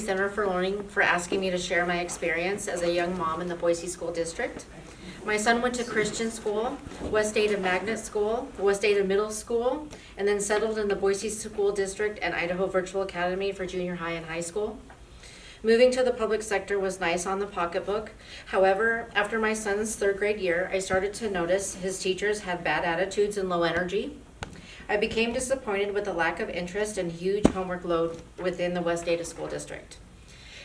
Center for Learning for asking me to share my experience as a young mom in the Boise School District. My son went to Christian school, West Ada Magnet School, West Ada Middle School, and then settled in the Boise School District and Idaho Virtual Academy for junior high and high school. Moving to the public sector was nice on the pocketbook. However, after my son's third grade year, I started to notice his teachers had bad attitudes and low energy. I became disappointed with the lack of interest and huge homework load within the West Ada School District.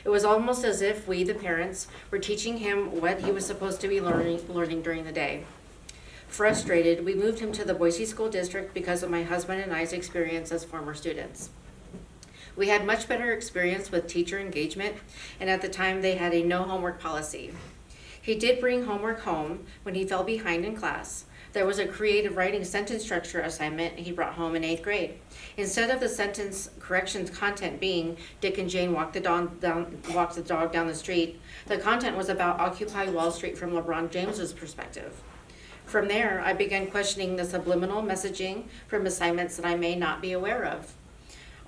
It was almost as if we, the parents, were teaching him what he was supposed to be learning during the day. Frustrated, we moved him to the Boise School District because of my husband and I's experience as former students. We had much better experience with teacher engagement, and at the time they had a no homework policy. He did bring homework home when he fell behind in class. There was a creative writing sentence structure assignment he brought home in 8th grade. Instead of the sentence corrections content being Dick and Jane walked the dog down the street, the content was about Occupy Wall Street from LeBron James's perspective. From there, I began questioning the subliminal messaging from assignments that I may not be aware of.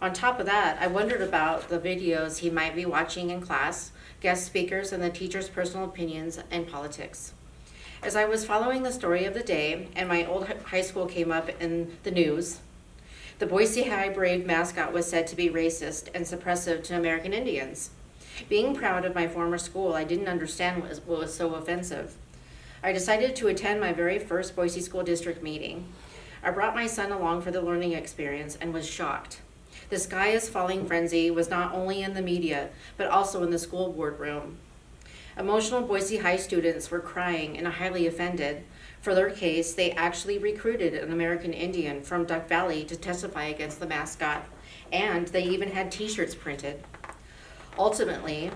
On top of that, I wondered about the videos he might be watching in class, guest speakers, and the teacher's personal opinions and politics. As I was following the story of the day and my old high school came up in the news, the Boise High Brave mascot was said to be racist and suppressive to American Indians. Being proud of my former school, I didn't understand what was so offensive. I decided to attend my very first Boise School District meeting. I brought my son along for the learning experience and was shocked. The sky is falling frenzy was not only in the media, but also in the school board room. Emotional Boise High students were crying and highly offended. For their case, they actually recruited an American Indian from Duck Valley to testify against the mascot, and they even had t-shirts printed. Ultimately,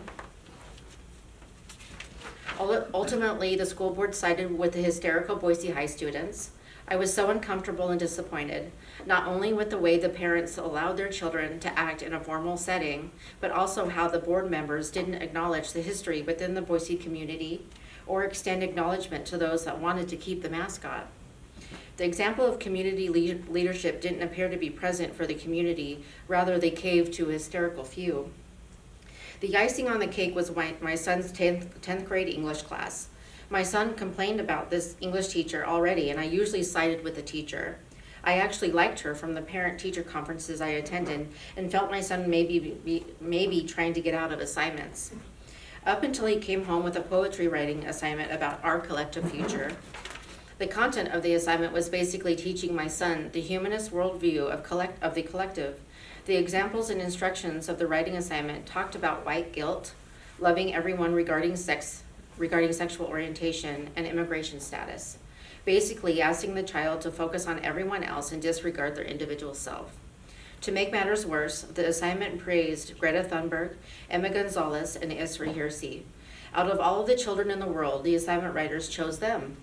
the school board sided with the hysterical Boise High students. I was so uncomfortable and disappointed, not only with the way the parents allowed their children to act in a formal setting, but also how the board members didn't acknowledge the history within the Boise community or extend acknowledgement to those that wanted to keep the mascot. The example of community leadership didn't appear to be present for the community, rather they caved to a hysterical few. The icing on the cake was my son's 10th grade English class. My son complained about this English teacher already, and I usually sided with the teacher. I actually liked her from the parent-teacher conferences I attended and felt my son maybe trying to get out of assignments. Up until he came home with a poetry writing assignment about our collective future. The content of the assignment was basically teaching my son the humanist worldview of the collective. The examples and instructions of the writing assignment talked about white guilt, loving everyone regarding sexual orientation, and immigration status. Basically asking the child to focus on everyone else and disregard their individual self. To make matters worse, the assignment praised Greta Thunberg, Emma Gonzalez, and Isra Hirsi. Out of all of the children in the world, the assignment writers chose them.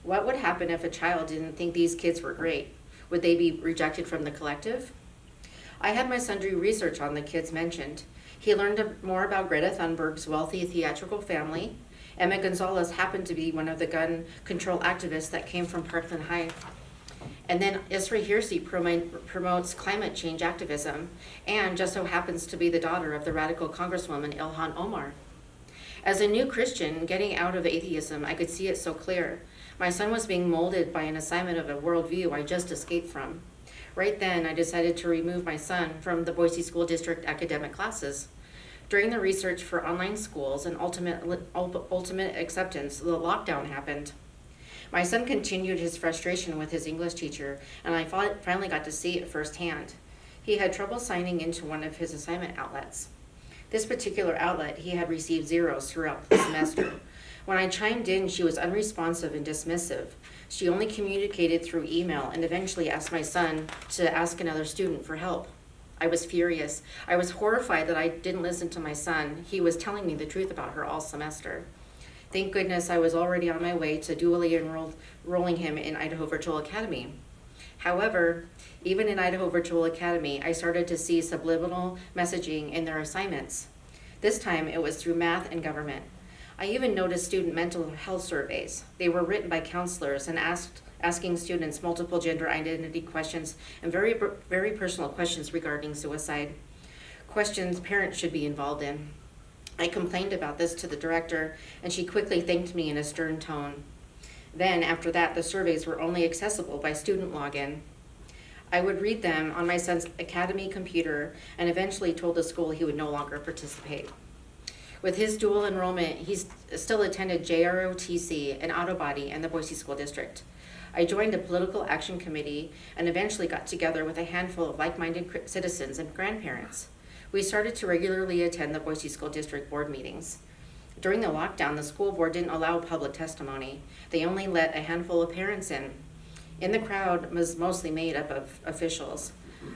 What would happen if a child didn't think these kids were great? Would they be rejected from the collective? I had my son do research on the kids mentioned. He learned more about Greta Thunberg's wealthy theatrical family. Emma Gonzalez happened to be one of the gun control activists that came from Parkland High. And then Isra Hirsi promotes climate change activism and just so happens to be the daughter of the radical Congresswoman Ilhan Omar. As a new Christian, getting out of atheism, I could see it so clear. My son was being molded by an assignment of a worldview I just escaped from. Right then, I decided to remove my son from the Boise School District academic classes. During the research for online schools and ultimate acceptance, the lockdown happened. My son continued his frustration with his English teacher, and I finally got to see it firsthand. He had trouble signing into one of his assignment outlets. This particular outlet, he had received zeros throughout the semester. When I chimed in, she was unresponsive and dismissive. She only communicated through email and eventually asked my son to ask another student for help. I was furious. I was horrified that I didn't listen to my son. He was telling me the truth about her all semester. Thank goodness I was already on my way to dually enrolling him in Idaho Virtual Academy. However, even in Idaho Virtual Academy, I started to see subliminal messaging in their assignments. This time it was through math and government. I even noticed student mental health surveys. They were written by counselors and asking students multiple gender identity questions and very personal questions regarding suicide. questions parents should be involved in. I complained about this to the director, and she quickly thanked me in a stern tone. Then, after that, the surveys were only accessible by student login. I would read them on my son's academy computer and eventually told the school he would no longer participate. With his dual enrollment, he still attended JROTC, an auto body, and the Boise School District. I joined a political action committee and eventually got together with a handful of like-minded citizens and grandparents. We started to regularly attend the Boise School District board meetings. During the lockdown, the school board didn't allow public testimony. They only let a handful of parents in. In the crowd was mostly made up of officials.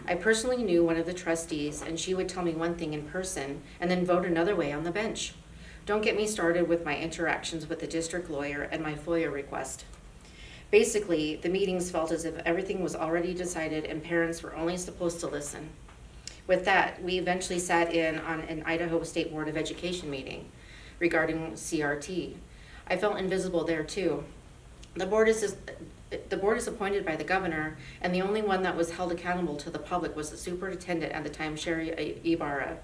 I personally knew one of the trustees, and she would tell me one thing in person and then vote another way on the bench. Don't get me started with my interactions with the district lawyer and my FOIA request. Basically, the meetings felt as if everything was already decided and parents were only supposed to listen. With that, we eventually sat in on an Idaho State Board of Education meeting regarding CRT. I felt invisible there too. The board is appointed by the governor, and the only one that was held accountable to the public was the superintendent at the time, Sherry Ibarra.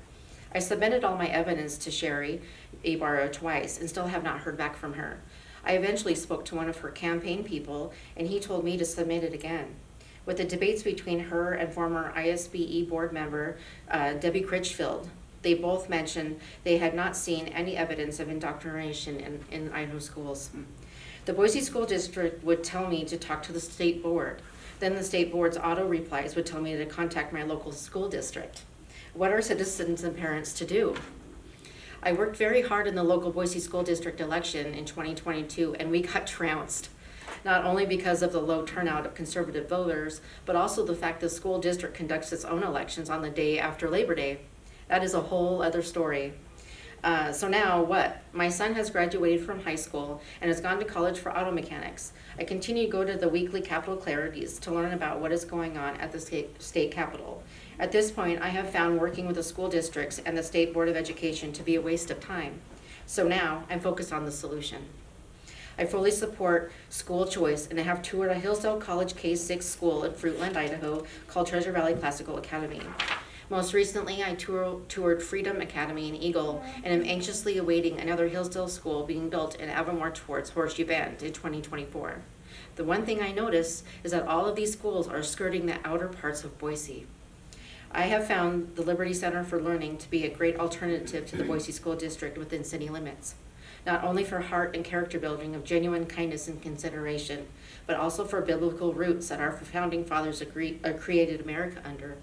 I submitted all my evidence to Sherry Ibarra twice and still have not heard back from her. I eventually spoke to one of her campaign people, and he told me to submit it again. With the debates between her and former ISBE board member Debbie Critchfield, they both mentioned they had not seen any evidence of indoctrination in Idaho schools. The Boise School District would tell me to talk to the state board. Then the state board's auto replies would tell me to contact my local school district. What are citizens and parents to do? I worked very hard in the local Boise School District election in 2022, and we got trounced. Not only because of the low turnout of conservative voters, but also the fact the school district conducts its own elections on the day after Labor Day. That is a whole other story. So now what? My son has graduated from high school and has gone to college for auto mechanics. I continue to go to the weekly Capitol Clarities to learn about what is going on at the state capitol. At this point, I have found working with the school districts and the State Board of Education to be a waste of time. So now I'm focused on the solution. I fully support school choice, and I have toured a Hillsdale College K-6 school in Fruitland, Idaho called Treasure Valley Classical Academy. Most recently, I toured Freedom Academy in Eagle and am anxiously awaiting another Hillsdale school being built in Avamore towards Horseshoe Bend in 2024. The one thing I notice is that all of these schools are skirting the outer parts of Boise. I have found the Liberty Center for Learning to be a great alternative to the Boise School District within city limits, not only for heart and character building of genuine kindness and consideration, but also for biblical roots that our founding fathers created America under.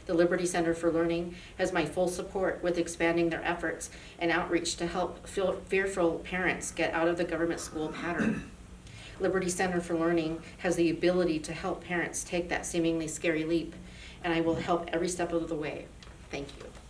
The Liberty Center for Learning has my full support with expanding their efforts and outreach to help fearful parents get out of the government school pattern. Liberty Center for Learning has the ability to help parents take that seemingly scary leap, and I will help every step of the way. Thank you.